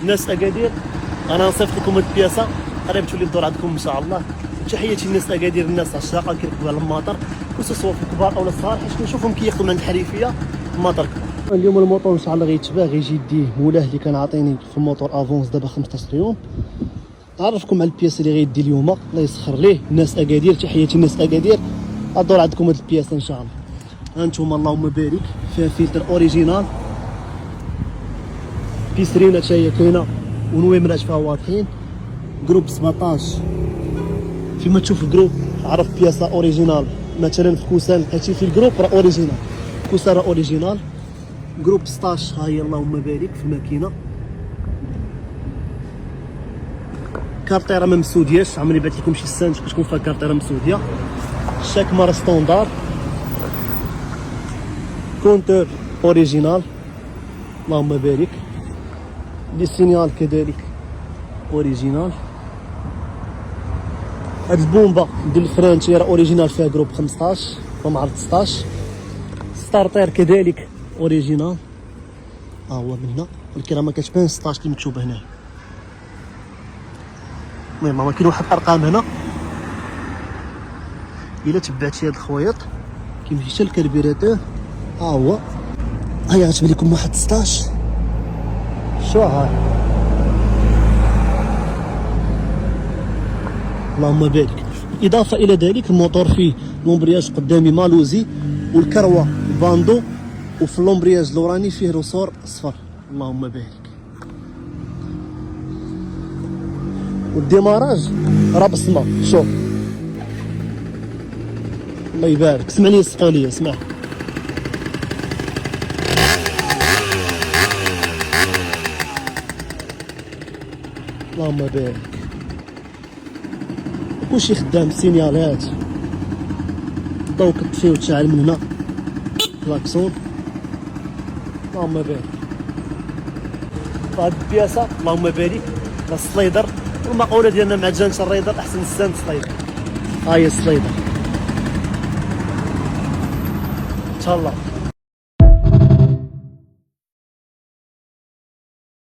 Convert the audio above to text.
الناس اكادير، انا نصيفط لكم هاد البياسه قريب تولي الدور عندكم ان شاء الله. تحياتي للناس اكادير، الناس عشاقه كيركبوا على المطر، سواء في الكبار او الصغار، حيت كنشوفهم كياخذوا من الحريفيه المطر كبار. اليوم الموطور ان شاء الله غيتباع، غيجي يديه مولاه اللي كان عاطيني في الموطور افونس دابا 15 يوم. نعرفكم على البياسه اللي غيدي اليوم، الله يسخر ليه. الناس اكادير، تحياتي الناس اكادير، الدور عندكم هاد البياسه ان شاء الله. هانتوما اللهم بارك، فيها فلتر اوريجينال، بيسرينه حتى هي كاينه ونويمرات فيها واضحين. جروب 17 فيما تشوف الجروب عرف بياسه اوريجينال. مثلا في كوسان لقيتي في الجروب راه اوريجينال، كوسان راه اوريجينال. جروب 16 ها هي اللهم بارك في الماكينه. كارطيره ما مسودياش، عمرني بعثت لكم شي سانج كتكون فيها كارطيره مسوديه. شاك مار ستوندار، كونتور اوريجينال اللهم بارك. لي سينيال كذلك اوريجينال. هاد البومبا ديال الفران تي راه اوريجينال، فيها جروب 15 ومع 16. ستارتر كذلك اوريجينال، ها هو من هنا الكرا ما كتبان 16 اللي مكتوبه هنا. المهم كاين واحد الارقام هنا، الا تبعتي هاد الخويط كيمشي حتى الكربيراتور. ها هو، هيا غتبان لكم واحد 16. شو هاي، اللهم بارك. اضافه الى ذلك الموتور فيه لومبرياج قدامي مالوزي، والكروه باندو، وفي اللومبرياج الاوراني فيه رسور صفر اللهم بارك. والديماراج راه بصمه، شوف الله يبارك. سمعني السقوليه، اسمع اللهم بارك. كلشي خدام، سينيالات، الضو كطفيه وتشعل من هنا، كلاكسون اللهم بارك. هاد البياسه اللهم بارك راه السلايدر، والمقوله ديالنا مع جانش الريدر احسن الساند سلايدر. ها هي السلايدر ان شاء الله.